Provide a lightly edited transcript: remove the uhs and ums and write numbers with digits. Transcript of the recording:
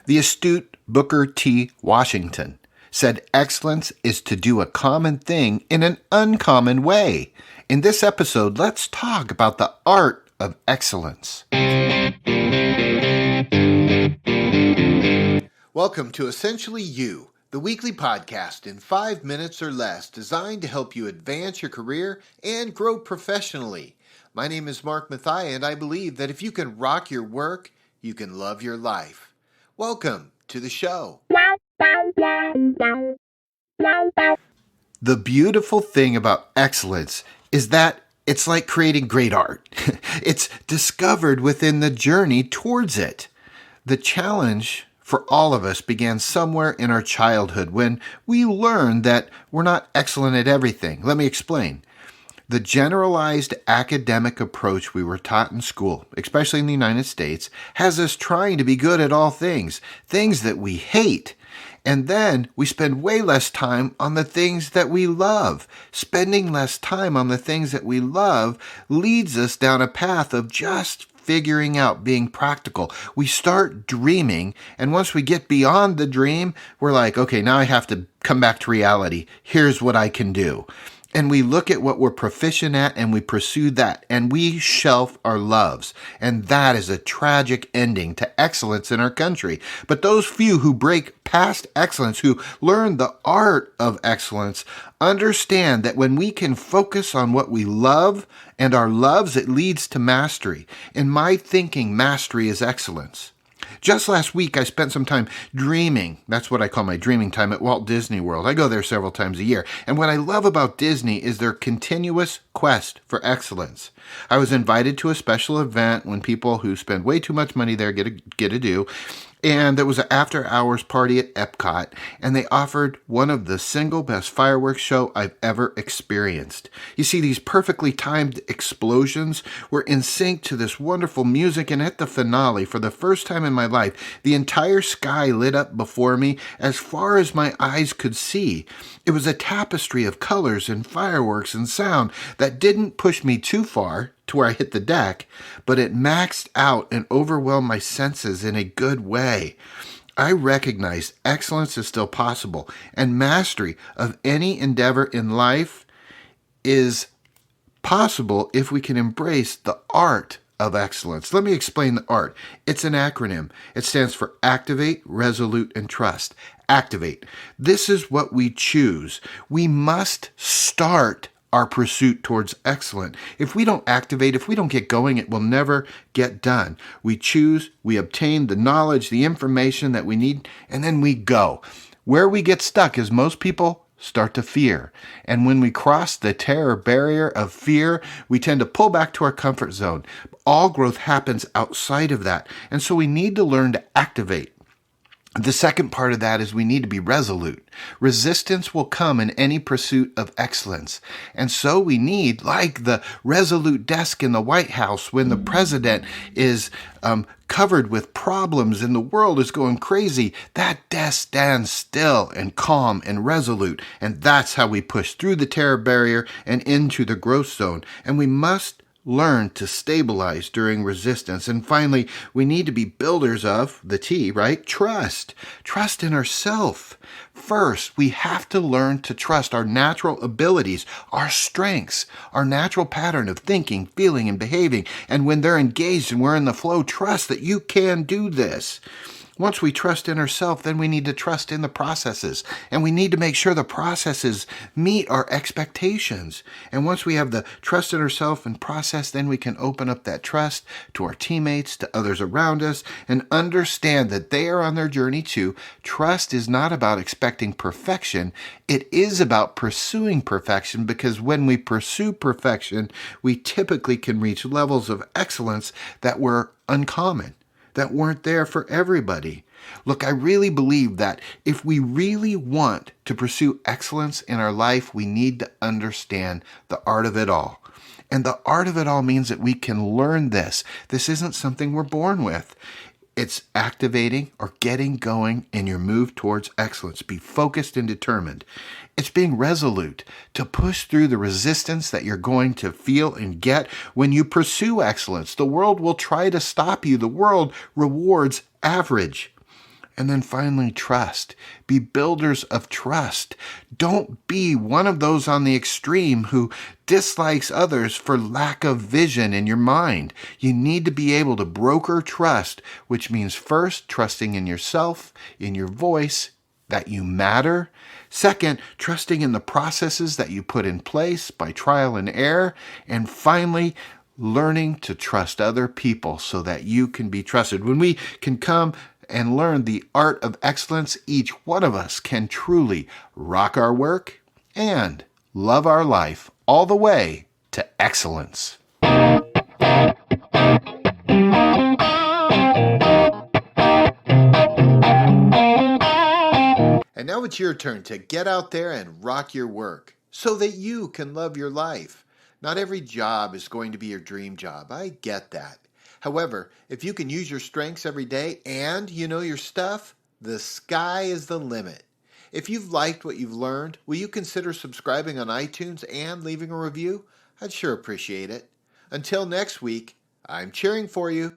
The astute Booker T. Washington said excellence is to do a common thing in an uncommon way. In this episode, let's talk about the art of excellence. Welcome to Essentially You, the weekly podcast in 5 minutes or less designed to help you advance your career and grow professionally. My name is Mark Mathia, and I believe that if you can rock your work, you can love your life. Welcome to the show. The beautiful thing about excellence is that it's like creating great art. It's discovered within the journey towards it. The challenge for all of us began somewhere in our childhood when we learned that we're not excellent at everything. Let me explain. The generalized academic approach we were taught in school, especially in the United States, has us trying to be good at all things that we hate. And then we spend way less time on the things that we love. Spending less time on the things that we love leads us down a path of just figuring out being practical. We start dreaming, and once we get beyond the dream, we're like, okay, now I have to come back to reality. Here's what I can do. And we look at what we're proficient at and we pursue that, and we shelf our loves. And that is a tragic ending to excellence in our country. But those few who break past excellence, who learn the art of excellence, understand that when we can focus on what we love and our loves, it leads to mastery. In my thinking, mastery is excellence. Just last week, I spent some time dreaming. That's what I call my dreaming time at Walt Disney World. I go there several times a year. And what I love about Disney is their continuous quest for excellence. I was invited to a special event when people who spend way too much money there get a do. And there was an after-hours party at Epcot, and they offered one of the single best fireworks show I've ever experienced. You see, these perfectly timed explosions were in sync to this wonderful music, and at the finale, for the first time in my life, the entire sky lit up before me as far as my eyes could see. It was a tapestry of colors and fireworks and sound that didn't push me too far to where I hit the deck, but it maxed out and overwhelmed my senses in a good way. I recognized excellence is still possible, and mastery of any endeavor in life is possible if we can embrace the art of excellence. Let me explain the art. It's an acronym. It stands for Activate, Resolute, and Trust. Activate. This is what we choose. We must start our pursuit towards excellence. If we don't activate, if we don't get going, it will never get done. We choose, we obtain the knowledge, the information that we need, and then we go. Where we get stuck is most people start to fear. And when we cross the terror barrier of fear, we tend to pull back to our comfort zone. All growth happens outside of that. And so we need to learn to activate. The second part of that is we need to be resolute. Resistance will come in any pursuit of excellence. And so we need, like the resolute desk in the White House when the president is covered with problems and the world is going crazy, that desk stands still and calm and resolute. And that's how we push through the terror barrier and into the growth zone. And we must learn to stabilize during resistance. And finally, we need to be builders of the T, right? Trust. Trust in ourselves. First, we have to learn to trust our natural abilities, our strengths, our natural pattern of thinking, feeling, and behaving. And when they're engaged and we're in the flow, trust that you can do this. Once we trust in ourselves, then we need to trust in the processes. And we need to make sure the processes meet our expectations. And once we have the trust in ourselves and process, then we can open up that trust to our teammates, to others around us, and understand that they are on their journey too. Trust is not about expecting perfection. It is about pursuing perfection, because when we pursue perfection, we typically can reach levels of excellence that were uncommon, that weren't there for everybody. Look, I really believe that if we really want to pursue excellence in our life, we need to understand the art of it all. And the art of it all means that we can learn this. This isn't something we're born with. It's activating or getting going in your move towards excellence. Be focused and determined. It's being resolute to push through the resistance that you're going to feel and get when you pursue excellence. The world will try to stop you. The world rewards average. And then finally, trust. Be builders of trust. Don't be one of those on the extreme who dislikes others for lack of vision in your mind. You need to be able to broker trust, which means first, trusting in yourself, in your voice, that you matter. Second, trusting in the processes that you put in place by trial and error. And finally, learning to trust other people so that you can be trusted. When we can come and learn the art of excellence, each one of us can truly rock our work and love our life all the way to excellence. And now it's your turn to get out there and rock your work so that you can love your life. Not every job is going to be your dream job. I get that. However, if you can use your strengths every day and you know your stuff, the sky is the limit. If you've liked what you've learned, will you consider subscribing on iTunes and leaving a review? I'd sure appreciate it. Until next week, I'm cheering for you.